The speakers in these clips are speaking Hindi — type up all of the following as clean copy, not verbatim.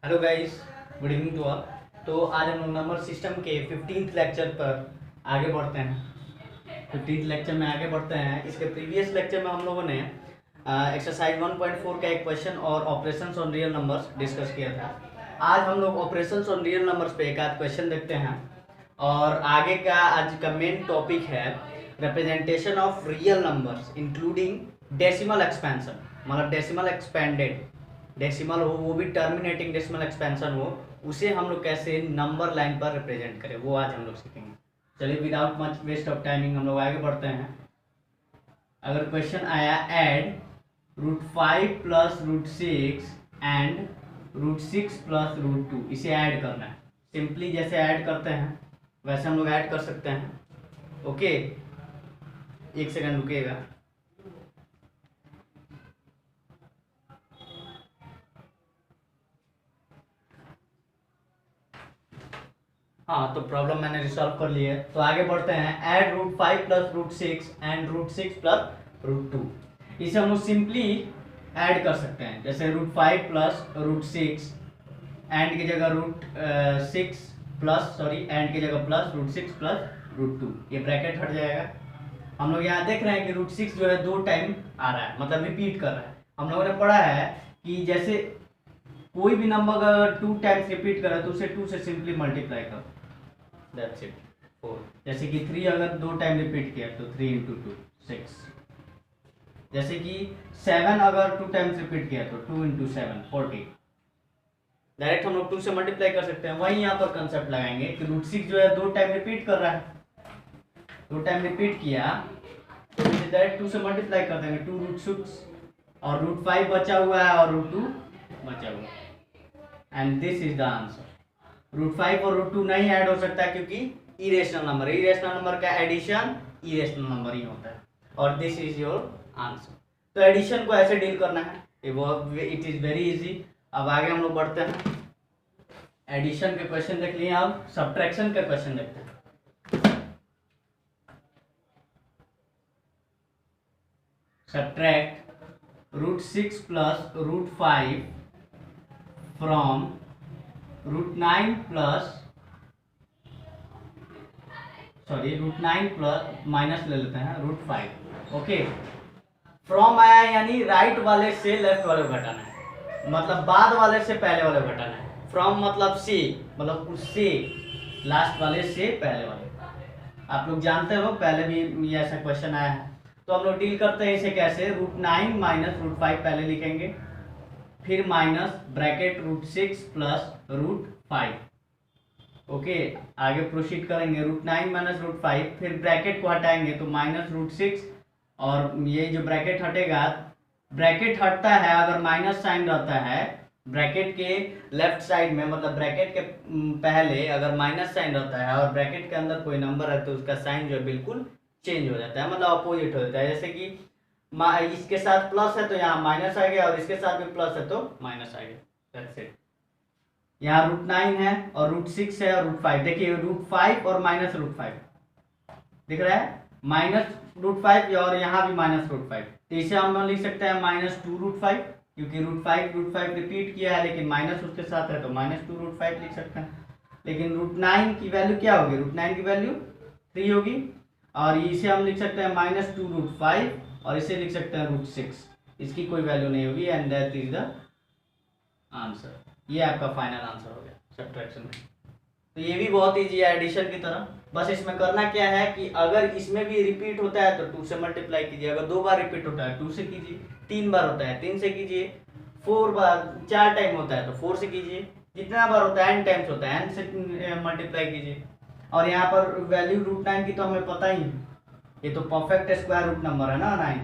Hello guys, good evening to all. तो आज हम लोग नंबर सिस्टम के 15th लेक्चर पर आगे बढ़ते हैं। 15th लेक्चर में आगे बढ़ते हैं। इसके प्रीवियस लेक्चर में हम लोगों ने एक्सरसाइज 1.4 का एक क्वेश्चन और operations on real numbers discuss किया था। आज हम लोग ऑपरेशंस ऑन रियल नंबर्स पे एक आध क्वेश्चन देखते हैं और आगे का आज का मेन टॉपिक है representation of real numbers including decimal expansion, मतलब डेसिमल एक्सपेंडेड डेसिमल हो, वो भी टर्मिनेटिंग डेसिमल एक्सपेंशन हो, उसे हम लोग कैसे नंबर लाइन पर रिप्रेजेंट करें, वो आज हम लोग सीखेंगे। चलिए without much waste of timing हम लोग आगे बढ़ते हैं। अगर क्वेश्चन आया ऐड √5 प्लस √6 एंड √6 प्लस √2, इसे ऐड करना है। सिंपली जैसे ऐड करते हैं वैसे हम लोग ऐड कर सकते हैं। ओके, एक सेकंड रुकिएगा। हाँ, तो प्रॉब्लम मैंने रिसॉल्व कर ली है। तो आगे बढ़ते हैं। ऐड √5 प्लस √6 एंड √6 प्लस √2, इसे हम लोग सिंपली ऐड कर सकते हैं। जैसे √5 प्लस √6 एंड की जगह √6 प्लस एंड की जगह प्लस √6 प्लस √2, ये ब्रैकेट हट जाएगा। हम लोग यहाँ देख रहे हैं कि √6 जो है 2 टाइम आ रहा है, मतलब रिपीट कर रहा है। हम लोगों ने पढ़ा है कि जैसे कोई भी नंबर अगर 2 टाइम्स रिपीट करे तो उसे 2 से सिंपली मल्टीप्लाई करो, दैट्स इट। 4, जैसे कि 3 अगर 2 टाइम रिपीट किया तो 3 × 2 6। जैसे कि 7 अगर 2 टाइम्स रिपीट किया तो 2 × 7 40। डायरेक्ट हम लोग 2 से मल्टीप्लाई कर सकते हैं। वहीं यहाँ पर कंसेप्ट लगाएंगे कि √6 जो है 2 टाइम रिपीट कर रहा है, 2 टाइम रिपीट किया तो इसे डायरेक्ट 2 से मल्टीप्लाई कर देंगे। 2 √6 और √5 बचा हुआ है और √2 बचा हुआ है, and this is the answer. √5 और √2 नहीं ऐड हो सकता क्योंकि इरेशनल नंबर, इरेशनल नंबर का एडिशन इरेशनल नंबर ही होता है, और दिस इज योर आंसर। तो एडिशन को ऐसे डील करना है, इट इज वेरी इजी। अब आगे हम लोग बढ़ते हैं। एडिशन के क्वेश्चन देख लिए, अब सब्ट्रैक्शन के क्वेश्चन देखते हैं। Subtract √6 plus √5 from √9 plus √9 plus minus ले लेते हैं √5। ओके, फ्रॉम आया यानी राइट वाले से लेफ्ट वाले को घटाना है, मतलब बाद वाले से पहले वाले को घटाना है। फ्रॉम मतलब से, मतलब उससे, लास्ट वाले से पहले वाले। आप लोग जानते हो पहले भी ये ऐसा क्वेश्चन आया है। तो हम लोग डील करते हैं इसे कैसे। √9 माइनस √5 पहले लिखेंगे, फिर माइनस ब्रैकेट √6 प्लस √5। ओके, आगे प्रोसीड करेंगे। √9 माइनस √5, फिर ब्रैकेट को हटाएंगे तो माइनस √6, और ये जो ब्रैकेट हटेगा, ब्रैकेट हटता है अगर माइनस साइन रहता है ब्रैकेट के लेफ्ट साइड में, मतलब ब्रैकेट के पहले अगर माइनस साइन रहता है और ब्रैकेट के अंदर कोई नंबर है तो उसका साइन जो है बिल्कुल चेंज हो जाता है, मतलब अपोजिट हो जाता है। जैसे कि इसके साथ प्लस है तो यहाँ माइनस आ गया, और इसके साथ भी प्लस है तो माइनस आ गया, दैट्स इट। यहाँ √9 है और √6 है और √5। देखिए √5 और माइनस √5 दिख रहा है, माइनस √5 और यहाँ भी माइनस √5। तो इसे हम लिख सकते हैं -2 √5, क्योंकि √5 रिपीट किया है लेकिन माइनस उसके साथ है तो -2 √5 लिख सकते हैं। लेकिन √9 की वैल्यू क्या होगी, √9 की वैल्यू 3 होगी, और इसे हम लिख सकते हैं -2 √5, और इसे लिख सकते हैं √6, इसकी कोई वैल्यू नहीं होगी, and that is the answer. ये आपका फाइनल आंसर हो गया सब्ट्रैक्शन में। तो ये भी बहुत ईजी है एडिशन की तरह। बस इसमें करना क्या है कि अगर इसमें भी रिपीट होता है तो 2 से मल्टीप्लाई कीजिए, अगर 2 बार रिपीट होता है 2 से कीजिए, 3 बार होता है 3 से कीजिए, 4 टाइम होता है तो 4 से कीजिए, जितना बार होता है n टाइम्स होता है n से मल्टीप्लाई कीजिए। और यहाँ पर वैल्यू √9 की तो हमें पता ही है, ये तो परफेक्ट स्क्वायर रूट नंबर है ना 9,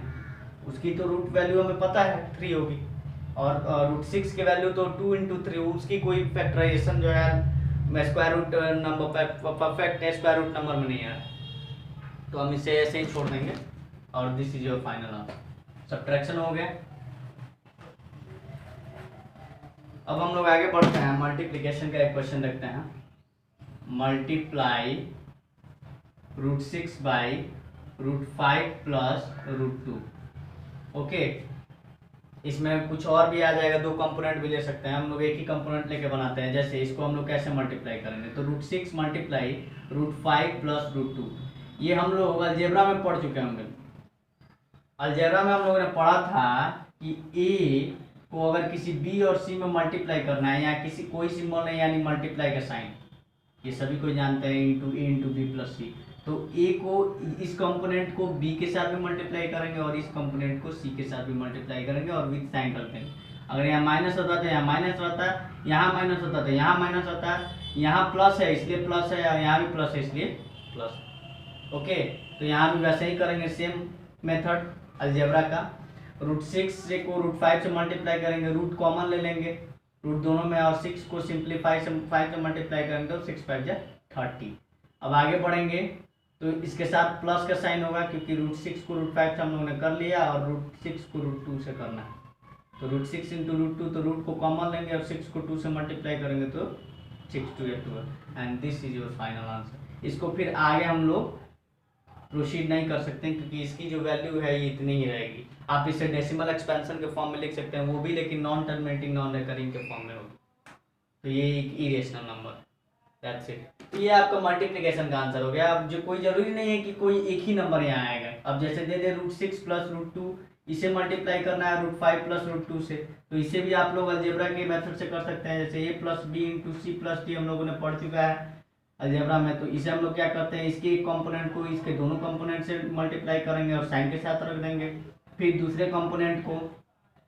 उसकी तो रूट वैल्यू हमें पता है 3 होगी, और √6 की वैल्यू तो 2 × 3, उसकी कोई फैक्टराइजेशन जो है square root number perfect square root number में नहीं है, तो हम इसे ऐसे ही छोड़ देंगे, और this is your final answer. Subtraction हो गया। अब हम लोग आगे बढ़ते हैं, मल्टीप्लिकेशन का एक क्वेश्चन देखते हैं। Multiply √6 by √5 plus √2। ओके, इसमें कुछ और भी आ जाएगा, 2 कंपोनेंट भी ले सकते हैं हम लोग, एक ही कंपोनेंट लेके बनाते हैं। जैसे इसको हम लोग कैसे मल्टीप्लाई करेंगे, तो √6 मल्टीप्लाई √5 प्लस √2, ये हम लोग अलजेब्रा में पढ़ चुके होंगे। अलजेब्रा में हम लोगों ने पढ़ा था कि ए को अगर किसी बी और सी में मल्टीप्लाई करना है, या किसी कोई सिंबल नहीं यानी मल्टीप्लाई का साइन, ये सभी को जानते हैं, इंटू ए इंटू बी प्लस सी, तो ए को इस कंपोनेंट को बी के साथ भी मल्टीप्लाई करेंगे और इस कंपोनेंट को सी के साथ भी मल्टीप्लाई करेंगे और विथ साइन रख देंगे। अगर यहाँ माइनस होता तो यहाँ माइनस रहता, यहाँ माइनस होता तो यहाँ माइनस होता, यहाँ प्लस है इसलिए प्लस है और यहाँ भी प्लस है इसलिए प्लस। ओके, तो यहाँ भी वैसे ही करेंगे, सेम मेथड अलजेब्रा का। √6 से को √5 से मल्टीप्लाई करेंगे, रूट कॉमन ले लेंगे रूट दोनों में, और 6 को सिंप्लीफाई से 5 से मल्टीप्लाई करेंगे तो 6 5 30। अब आगे बढ़ेंगे तो इसके साथ प्लस का साइन होगा, क्योंकि √6 को √5 से हम लोगों ने कर लिया और √6 को √2 से करना है, तो √6 इंटू √2, तो रूट को कॉमन लेंगे और 6 को 2 से मल्टीप्लाई करेंगे तो 6 2 12, and this is your final answer. इसको फिर आगे हम लोग प्रोसीड नहीं कर सकते क्योंकि इसकी जो वैल्यू है ये इतनी ही रहेगी। आप इसे डेसिमल एक्सपेंशन के फॉर्म में लिख सकते हैं, वो भी लेकिन नॉन टर्मिनेटिंग नॉन रिकरिंग के फॉर्म में होगी, तो ये एक इरेशनल नंबर, दैट्स इट। ये आपका मल्टीप्लिकेशन का आंसर हो गया। अब जो कोई जरूरी नहीं है कि कोई एक ही नंबर यहाँ आएगा। अब जैसे दे दे √6 प्लस √2, इसे मल्टीप्लाई करना है √5 प्लस √2 से, तो इसे भी आप लोग अलजेब्रा के मेथड से कर सकते हैं। जैसे a plus B into C plus D हम लोगों ने पढ़ चुका है अलजेब्रा में, तो इसे हम लोग क्या करते हैं, इसके एक कंपोनेंट को इसके दोनों कंपोनेंट से मल्टीप्लाई करेंगे और साइन के साथ रख देंगे, फिर दूसरे कंपोनेंट को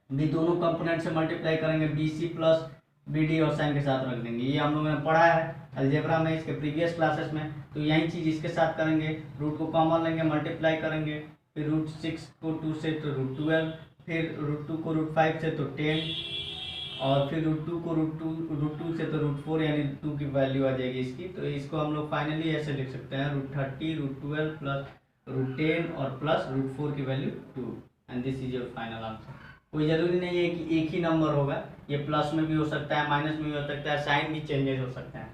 भी दोनों कंपोनेंट से मल्टीप्लाई करेंगे, B C plus B D और साइन के साथ रख देंगे। ये हम लोगों ने पढ़ा है अलजेब्रा में इसके प्रीवियस क्लासेस में, तो यही चीज़ इसके साथ करेंगे, रूट को कॉमन लेंगे, मल्टीप्लाई करेंगे, फिर √6 को 2 से तो √12, फिर √2 को √5 से तो 10, और फिर √2 को √2 से तो √4 यानी 2 की वैल्यू आ जाएगी इसकी। तो इसको हम लोग फाइनली ऐसे लिख सकते हैं, √30 √12 प्लस √10 और प्लस √4 की value 2, and this is your final answer. कोई ज़रूरी नहीं है कि एक ही नंबर होगा, ये प्लस में भी हो सकता है, माइनस में भी हो सकता है, साइन भी चेंजेस हो सकता है,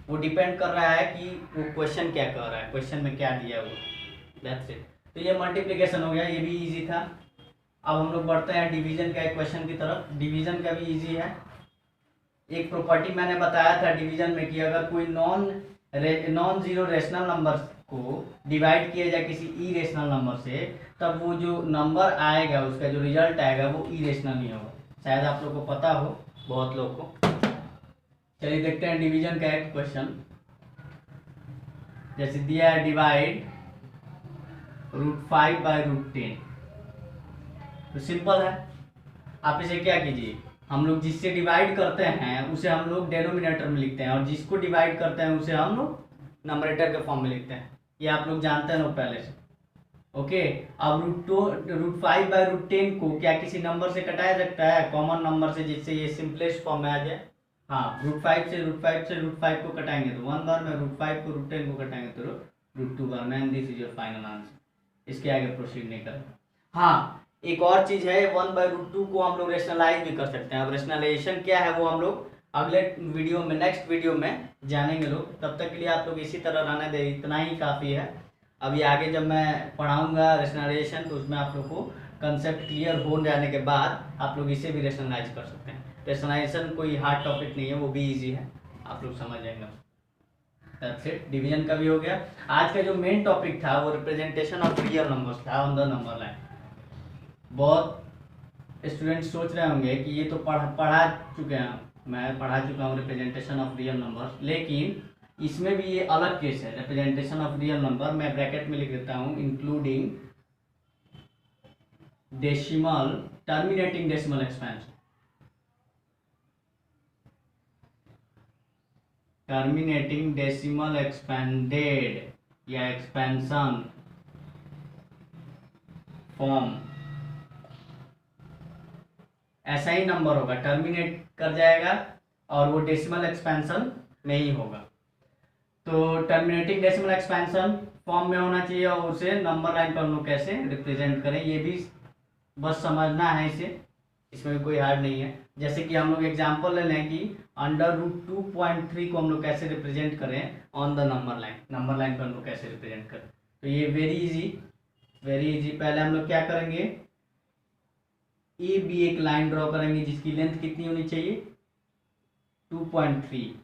वो डिपेंड कर रहा है कि वो क्वेश्चन क्या कर रहा है, क्वेश्चन में क्या दिया है वो, दैट्स इट। तो ये मल्टीप्लिकेशन हो गया, ये भी ईजी था। अब हम लोग बढ़ते हैं डिवीजन का एक क्वेश्चन की तरफ। डिवीजन का भी इजी है। एक प्रॉपर्टी मैंने बताया था डिवीजन में कि अगर कोई नॉन जीरो रेशनल नंबर को डिवाइड किया जाए किसी इरेशनल नंबर से, तब वो जो नंबर आएगा उसका जो रिजल्ट आएगा वो इरेशनल ही होगा। शायद आप लोग को पता हो, बहुत लोग को। चलिए देखते हैं डिवीजन का एक क्वेश्चन। जैसे दिया है डिवाइड √5 बाय √10, तो सिंपल है। आप इसे क्या कीजिए, हम लोग जिससे डिवाइड करते हैं उसे हम लोग डेनोमिनेटर में लिखते हैं, और जिसको डिवाइड करते हैं उसे हम लोग नंबरेटर के फॉर्म में लिखते हैं। ये आप लोग जानते हैं लोग पहले से। ओके, अब √5 बाय √10 को क्या किसी नंबर से कटाया सकता है, कॉमन नंबर से, जिससे ये सिंपलेस्ट फॉर्म में आ जाए। हाँ, √5 से √5 को कटाएंगे तो 1 बार में, √5 को √10 को कटाएंगे तो √2 बार में, and this is your final answer. इसके आगे प्रोसीड नहीं करें। हाँ, एक और चीज है, 1/√2 को हम लोग रेशनलाइज भी कर सकते हैं। अब रेशनलाइजेशन क्या है वो हम लोग अगले वीडियो में, नेक्स्ट वीडियो में जानेंगे लोग। तब तक के लिए आप लोग इसी तरह रहने दें, इतना ही काफ़ी है। अभी आगे जब मैं पढ़ाऊंगा रेशनलाइजेशन तो उसमें आप लोग को कंसेप्ट क्लियर हो जाने के बाद आप लोग इसे भी रेशनलाइज कर सकते हैं। रेशनलाइजेशन कोई हार्ड टॉपिक नहीं है, वो भी ईजी है, आप लोग समझ जाएंगे। दैट्स इट, डिवीजन का भी हो गया। आज का जो मेन टॉपिक था वो रिप्रेजेंटेशन ऑफ रियल नंबर्स था ऑन द नंबर लाइन। बहुत स्टूडेंट सोच रहे होंगे कि ये तो पढ़ा चुके हैं, मैं पढ़ा चुका हूँ रिप्रेजेंटेशन ऑफ रियल नंबर्स, लेकिन इसमें भी ये अलग केस है। रिप्रेजेंटेशन ऑफ रियल नंबर मैं ब्रैकेट में लिख देता हूँ, including decimal terminating decimal expansion, terminating decimal expanded या एक्सपेंशन फॉर्म, ऐसा ही नंबर होगा, टर्मिनेट कर जाएगा और वो डेसिमल एक्सपेंशन में ही होगा। तो टर्मिनेटिंग डेसिमल एक्सपेंशन फॉर्म में होना चाहिए, और उसे नंबर लाइन पर हम लोग कैसे रिप्रेजेंट करें ये भी बस समझना है इसे, इसमें कोई हार्ड नहीं है। जैसे कि हम लोग एग्जांपल ले लें कि √2.3 को हम लोग कैसे रिप्रेजेंट करें on the number line, number line पर हम लोग कैसे रिप्रेजेंट करें। तो ये वेरी इजी, वेरी इजी। पहले हम लोग क्या करेंगे, ए बी एक लाइन ड्रॉ करेंगे जिसकी लेंथ कितनी होनी चाहिए 2.3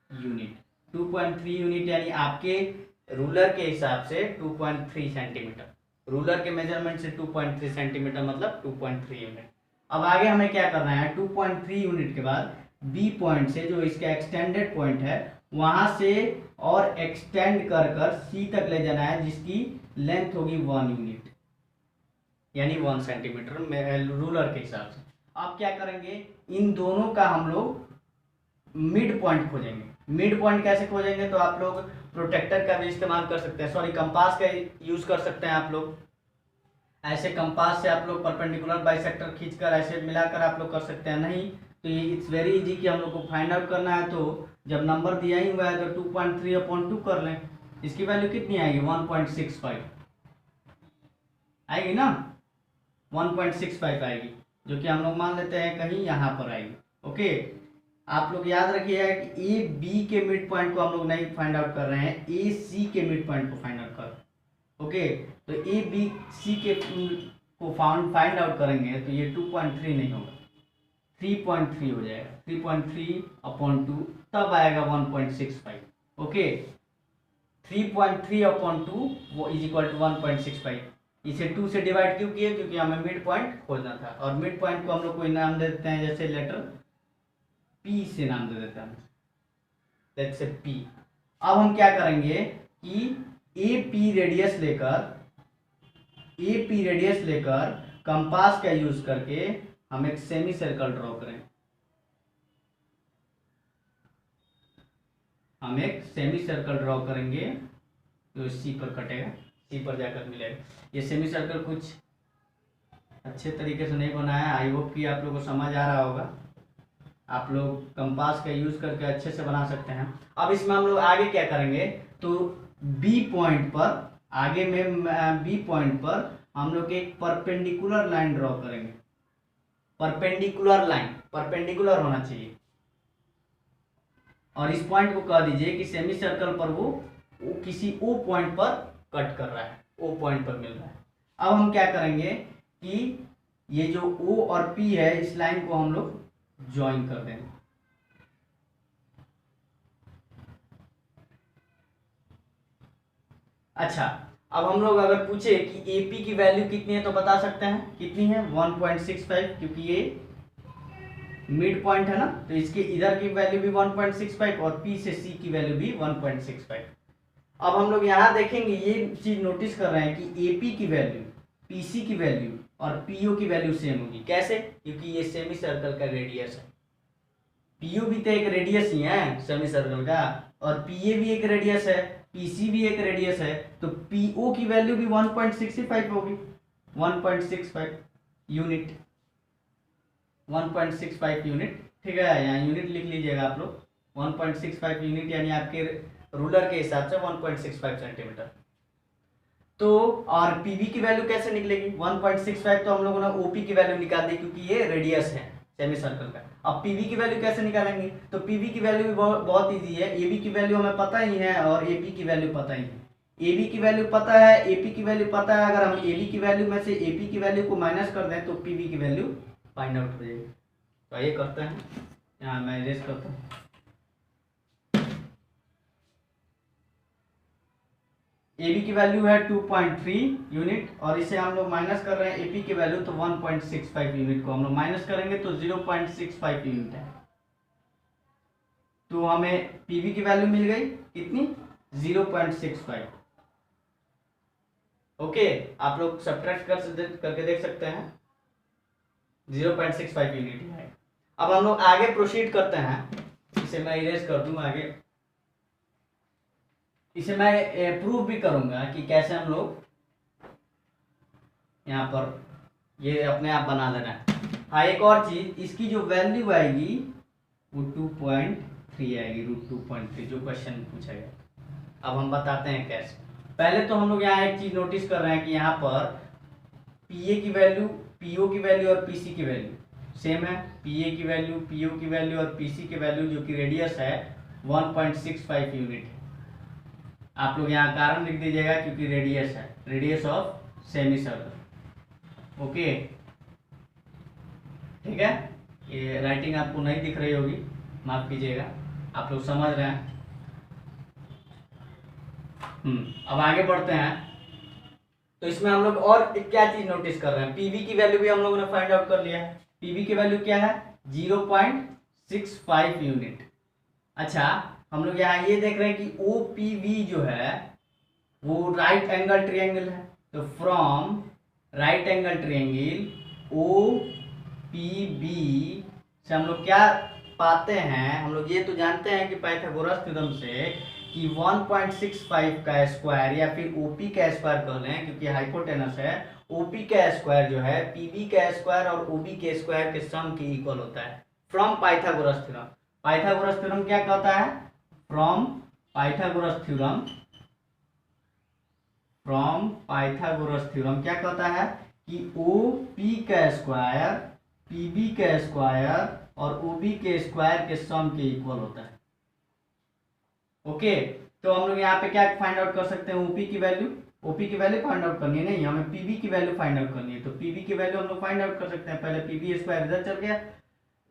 यूनिट। 2.3 यूनिट यानी आपके रूलर के हिसाब से 2.3 सेंटीमीटर, रूलर के मेजरमेंट से 2.3 सेंटीमीटर मतलब 2.3 यूनिट। अब आगे हमें क्या करना है, 2.3 यूनिट के बाद बी पॉइंट से जो इसका एक्सटेंडेड पॉइंट है वहां से और एक्सटेंड कर कर सी तक ले जाना है जिसकी लेंथ होगी 1 यूनिट यानी 1 सेंटीमीटर रूलर के हिसाब से। आप क्या करेंगे, इन दोनों का हम लोग मिड पॉइंट खोजेंगे। मिड पॉइंट कैसे खोजेंगे, तो आप लोग प्रोटेक्टर का भी इस्तेमाल कर सकते हैं, सॉरी कंपास का यूज कर सकते हैं। आप लोग ऐसे कंपास से आप लोग परपेंडिकुलर बाइसेक्टर खींचकर ऐसे मिलाकर आप लोग कर सकते हैं। नहीं तो ये इट्स वेरी इजी कि हम लोग को फाइंड आउट करना है, तो जब नंबर दिया ही हुआ है तो 2.3/2 कर लें। इसकी वैल्यू कितनी आएगी 1.65 आएगी ना, 1.65 आएगी, जो कि हम लोग मान लेते हैं कहीं यहाँ पर आएगी। ओके, आप लोग याद रखिएगा कि ए बी के मिड पॉइंट को हम लोग नहीं फाइंड आउट कर रहे हैं, ए सी के मिड पॉइंट को फाइंड आउट कर रहे हैं। ओके, तो ए बी सी के को फाइंड आउट करेंगे तो ये 2.3 नहीं होगा, 3.3 हो जाएगा। 3.3/2 तब आएगा 1.65। ओके, 3.3/2 वो इज इक्वल टू 1.65। इसे 2 से डिवाइड क्यों किए, क्योंकि हमें मिड पॉइंट खोजना था, और मिड पॉइंट को हम लोग कोई नाम दे देते हैं, जैसे लेटर पी से नाम दे देते हैं, जैसे पी। अब हम क्या करेंगे कि ए पी रेडियस लेकर कंपास का यूज करके हम एक सेमी सर्कल ड्रॉ करें। हम एक सेमी सर्कल ड्रॉ करेंगे तो सी पर कटेगा, सी पर जाकर मिलेगा। ये सेमी सर्कल कुछ अच्छे तरीके से नहीं बना है, आई होप कि आप लोगों को समझ आ रहा होगा। आप लोग कंपास का यूज करके अच्छे से बना सकते हैं। अब इसमें हम लोग आगे क्या करेंगे, तो बी पॉइंट पर, आगे में बी पॉइंट पर हम लोग एक परपेंडिकुलर लाइन ड्रॉ करेंगे। परपेंडिकुलर लाइन, परपेंडिकुलर होना चाहिए, और इस पॉइंट को कह दीजिए कि सेमी सर्कल पर वो किसी ओ पॉइंट पर कट कर रहा है, ओ पॉइंट पर मिल रहा है। अब हम क्या करेंगे कि ये जो ओ और पी है इस लाइन को हम लोग ज्वाइन कर देंगे। अच्छा, अब हम लोग अगर पूछे कि एपी की वैल्यू कितनी है तो बता सकते हैं कितनी है 1.65, क्योंकि ये मिड पॉइंट है ना, तो इसके इधर की वैल्यू भी 1.65 और पी से सी की वैल्यू भी 1.65। अब हम लोग यहाँ देखेंगे, ये चीज नोटिस कर रहे हैं कि एपी की वैल्यू, पीसी की वैल्यू और पीओ की वैल्यू सेम होगी। कैसे, क्योंकि ये सेमी सर्कल का रेडियस है। पीओ भी तो एक रेडियस ही है सेमी सर्कल का, और पीए भी एक रेडियस है, पीसी भी एक रेडियस है, तो पीओ की वैल्यू भी 1.65 होगी, 1.65 यूनिट, 1.65 यूनिट। ठीक है, यहाँ यूनिट लिख लीजिएगा आप लोग, 1.65 यूनिट यानी आपके रूलर के हिसाब से 1.65 सेंटीमीटर। तो और पीवी की वैल्यू कैसे निकलेगी 1.65, तो हम लोगों ने ओपी की वैल्यू निकाल दी क्योंकि ये रेडियस है सेमी सर्कल का। अब पीवी की वैल्यू कैसे निकालेंगे, तो पीवी की वैल्यू भी बहुत इजी है। एबी की वैल्यू हमें पता ही है और एपी की वैल्यू पता ही है। एबी की वैल्यू पता है, एपी की वैल्यू पता है, अगर हम एबी की वैल्यू में से एपी की वैल्यू को माइनस कर दें तो पीवी की वैल्यू फाइंड आउट हो जाएगी। तो ये करते हैं, यहाँ मैं इरेज करता हूँ। एबी की वैल्यू है 2.3 यूनिट और इसे हम लोग माइनस कर रहे हैं एपी की वैल्यू, तो 1.65 यूनिट को हम लोग माइनस करेंगे तो 0.65 यूनिट है। तो हमें पीवी की वैल्यू मिल गई कितनी 0.65। ओके, आप लोग सब्ट्रैक्ट करके देख सकते हैं 0.65 यूनिट है। अब हम लोग आगे प्रोसीड करते हैं, इसे मैं इरेज कर दूं आगे। इसे मैं प्रूव भी करूंगा कि कैसे हम लोग यहाँ पर ये अपने आप बना देना है। हाँ, एक और चीज, इसकी जो वैल्यू आएगी वो 2.3 आएगी, √2.3 जो क्वेश्चन पूछा गया। अब हम बताते हैं कैसे। पहले तो हम लोग यहाँ एक चीज नोटिस कर रहे हैं कि यहाँ पर पीए की वैल्यू, पीओ की वैल्यू और पीसी की वैल्यू सेम है। पीए की वैल्यू, पीओ की वैल्यू और पीसी की वैल्यू जो कि रेडियस है 1.65 यूनिट है। आप लोग यहाँ कारण लिख दीजिएगा क्योंकि रेडियस है, radius of semi circle. Okay, ठीक है, ये राइटिंग आपको नहीं दिख रही होगी, माफ कीजिएगा, आप लोग समझ रहे हैं। अब आगे बढ़ते हैं। तो इसमें हम लोग और क्या चीज नोटिस कर रहे हैं, पीवी की वैल्यू भी हम लोगों ने फाइंड आउट कर लिया है। पीवी की वैल्यू क्या है, 0.65 यूनिट। अच्छा, हम लोग यहाँ ये देख रहे हैं कि ओपीवी जो है वो राइट एंगल ट्रायंगल है, तो from right angle triangle OPB से हम लोग क्या पाते हैं, हम लोग ये तो जानते हैं कि पाइथागोरस थ्योरम से कि 1.65 का स्क्वायर या फिर ओपी का स्क्वायर कह लें क्योंकि हाइपोटेनस है, ओपी का स्क्वायर जो है पीबी का स्क्वायर और ओबी के स्क्वायर के सम के इक्वल होता है from Pythagoras theorem. Pythagoras theorem क्या कहता है, from Pythagoras theorem, from Pythagoras theorem क्या कहता है कि ओपी का स्क्वायर पीबी का स्क्वायर और ओबी के स्क्वायर के सम के इक्वल होता है। ओके, तो हम लोग यहाँ पे क्या फाइंड आउट कर सकते हैं, ओपी की वैल्यू, ओपी की वैल्यू फाइंड आउट करनी है, नहीं हमें पीबी की वैल्यू फाइंड आउट करनी है। तो पीबी की वैल्यू हम लोग फाइंड आउट कर सकते हैं, पहले पीबी स्क्वायर इधर चल गया,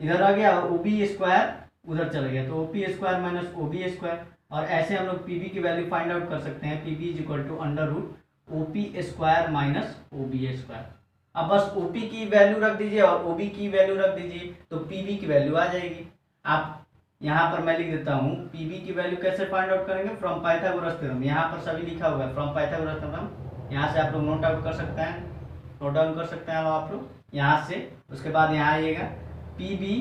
इधर आ गया, और ओबी स्क्वायर उधर चल गया, तो OP square minus OB square, और ऐसे हम लोग पीबी की वैल्यू फाइंड आउट कर सकते हैं, PB is equal to under root OP square minus OB square. अब बस ओपी की वैल्यू रख दीजिए और ओबी की वैल्यू रख दीजिए तो पीबी की वैल्यू आ जाएगी। आप यहाँ पर मैं लिख देता हूँ पीबी की वैल्यू कैसे फाइंड आउट करेंगे, फ्रॉम पाइथागोरस थ्योरम, यहाँ पर सभी लिखा हुआ है फ्रॉम पाइथागोरस थ्योरम, यहाँ से आप लोग नोट आउट कर सकते हैं, नोट डाउन कर सकते हैं आप लोग यहाँ से। उसके बाद यहाँ आइएगा PB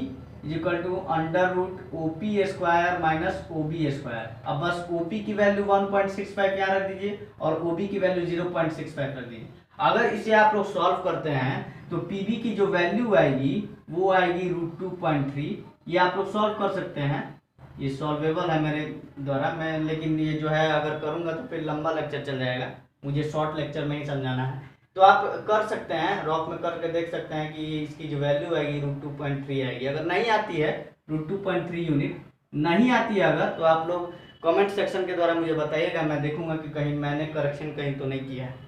is equal to under root OP square minus OB square. अब बस ओपी की वैल्यू 1.65 यहाँ रख दीजिए और ओबी की वैल्यू 0.65 रख दीजिए। अगर इसे आप लोग सॉल्व करते हैं तो पीबी की जो वैल्यू आएगी वो आएगी √2.3। ये आप लोग सॉल्व कर सकते हैं, ये सॉल्वेबल है मेरे द्वारा, मैं लेकिन ये जो है अगर करूँगा तो फिर लंबा लेक्चर चल जाएगा, मुझे शॉर्ट लेक्चर में ही समझाना है। तो आप कर सकते हैं, रॉक में करके देख सकते हैं कि इसकी जो वैल्यू आएगी √2.3 आएगी। अगर नहीं आती है √2.3 यूनिट नहीं आती है अगर, तो आप लोग कमेंट सेक्शन के द्वारा मुझे बताइएगा, मैं देखूंगा कि कहीं मैंने करेक्शन कहीं तो नहीं किया है।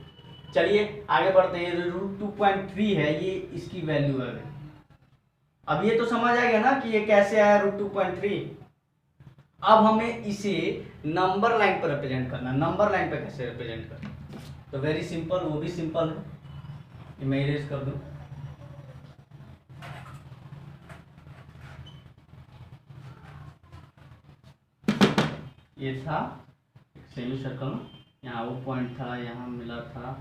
चलिए आगे बढ़ते हैं, √2.3 है ये इसकी वैल्यू है। अब ये तो समझ आ गया ना कि ये कैसे आया √2.3। अब हमें इसे नंबर लाइन पर रिप्रेजेंट करना, नंबर लाइन पर कैसे रिप्रेजेंट करना, तो वेरी सिंपल, वो भी सिंपल है, ये मैं इरेज कर दूं। ये था सेमी सर्कल, यहाँ वो पॉइंट था, यहाँ मिला था,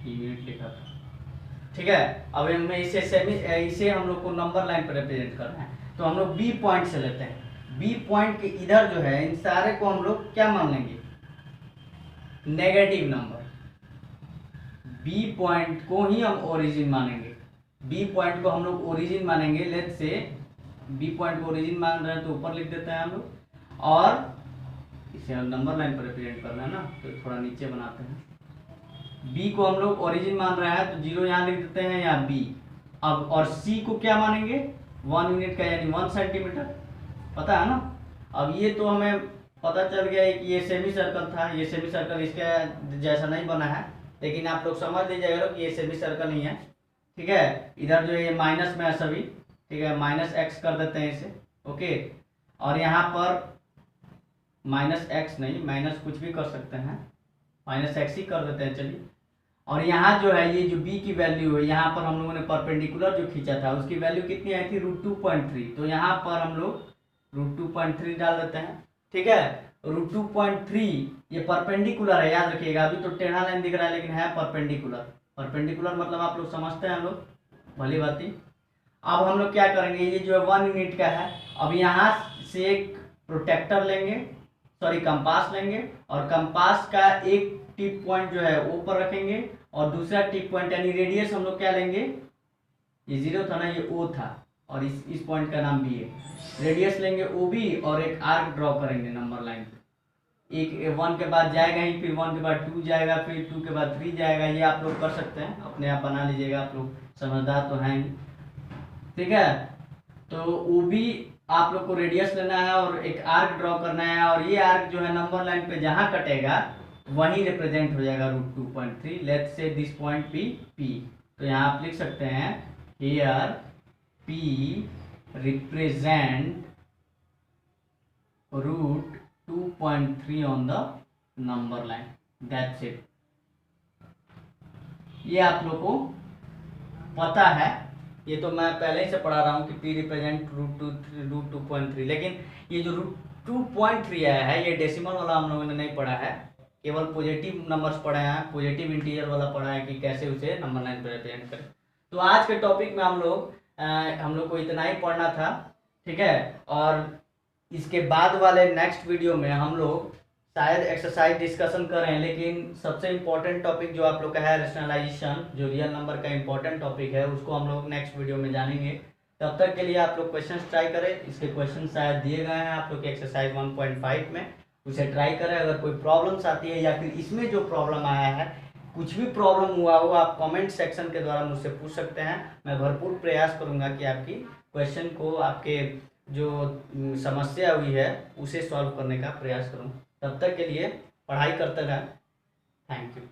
यूनिट लिखा था, ठीक है। अब हमें इसे हम लोग को नंबर लाइन पर रिप्रेजेंट करना है, तो हम लोग बी पॉइंट से लेते हैं। बी पॉइंट के इधर जो है इन सारे को हम लोग क्या मान लेंगे, नेगेटिव नंबर। बी पॉइंट को ही हम ओरिजिन मानेंगे, बी पॉइंट को हम लोग ओरिजिन मानेंगे। लेट्स से बी पॉइंट को ओरिजिन मान रहे हैं तो ऊपर लिख देते हैं हम लोग, और इसे नंबर लाइन पर रिप्रेजेंट करना है ना, तो थोड़ा नीचे बनाते हैं। बी को हम लोग ओरिजिन मान रहे हैं तो 0 यहाँ लिख देते हैं, यहाँ बी। अब और सी को क्या मानेंगे, 1 यूनिट का यानी 1 सेंटीमीटर, पता है ना। अब ये तो हमें पता चल गया है कि ये सेमी सर्कल था, ये सेमी सर्कल इसके जैसा नहीं बना है, लेकिन आप लोग समझ लीजिएगा कि ये सेमी सर्कल ही है, ठीक है। इधर जो ये माइनस में है सभी, ठीक है, -x कर देते हैं इसे, ओके। और यहाँ पर -x नहीं, माइनस कुछ भी कर सकते हैं, -x ही कर देते हैं, चलिए। और यहाँ जो है ये जो b की वैल्यू है, यहाँ पर हम लोगों ने परपेंडिकुलर जो खींचा था उसकी वैल्यू कितनी आई थी, √2.3, तो यहाँ पर हम लोग √2.3 डाल देते हैं, ठीक है। √2.3 ये परपेंडिकुलर है, याद रखिएगा, अभी तो टेढ़ा लाइन दिख रहा है लेकिन है परपेंडिकुलर। परपेंडिकुलर मतलब आप लोग समझते हैं हम लोग, भली बाती। अब हम लोग क्या करेंगे, ये जो है 1 यूनिट का है, अब यहाँ से एक प्रोटेक्टर लेंगे, सॉरी कंपास लेंगे, और कंपास का एक टिप पॉइंट जो है ऊपर रखेंगे और दूसरा टिप पॉइंट यानी रेडियस हम लोग क्या लेंगे, ये 0 था ना, ये O था, और इस पॉइंट का नाम B है। रेडियस लेंगे OB और एक आर्क ड्रॉ करेंगे नंबर लाइन पे, एक 1 के बाद जाएगा ही, फिर 1 के बाद 2 जाएगा, फिर 2 के बाद 3 जाएगा। ये आप लोग कर सकते हैं, अपने आप बना लीजिएगा, आप लोग समझदार तो हैं ही, ठीक है। तो OB आप लोग को रेडियस लेना है और एक आर्क ड्रॉ करना है, और ये आर्क जो है नंबर लाइन पे जहाँ कटेगा वहीं रिप्रेजेंट हो जाएगा √2.3। Let's say this point P। तो यहाँ आप लिख सकते हैं here P represent root 2.3 on the number line. That's it. ये आप लोग को पता है, ये तो मैं पहले ही से पढ़ा रहा हूँ कि P रिप्रेजेंट रूट 2.3, लेकिन ये जो रूट 2.3 आया है ये डेसिमल वाला हम लोगों ने नहीं पढ़ा है, केवल पॉजिटिव नंबर्स पढ़े हैं, पॉजिटिव इंटीजर वाला पढ़ा है कि कैसे उसे नंबर लाइन पर रिप्रेजेंट करें। तो आज के टॉपिक में हम लोग को इतना ही पढ़ना था, ठीक है। और इसके बाद वाले नेक्स्ट वीडियो में हम लोग शायद एक्सरसाइज डिस्कशन करें, लेकिन सबसे इम्पोर्टेंट टॉपिक जो आप लोग का है रैशनलाइजेशन, जो रियल नंबर का इम्पोर्टेंट टॉपिक है, उसको हम लोग नेक्स्ट वीडियो में जानेंगे। तब तक के लिए आप लोग क्वेश्चंस ट्राई करें, इसके क्वेश्चन शायद दिए गए हैं आप लोग के एक्सरसाइज 1.5 में, उसे ट्राई करें। अगर कोई प्रॉब्लम्स आती है या फिर इसमें जो प्रॉब्लम आया है, कुछ भी प्रॉब्लम हुआ हो, आप कमेंट सेक्शन के द्वारा मुझसे पूछ सकते हैं। मैं भरपूर प्रयास करूंगा कि आपकी क्वेश्चन को, आपके जो समस्या हुई है उसे सॉल्व करने का प्रयास करूं। तब तक के लिए पढ़ाई करते रहें। Thank you.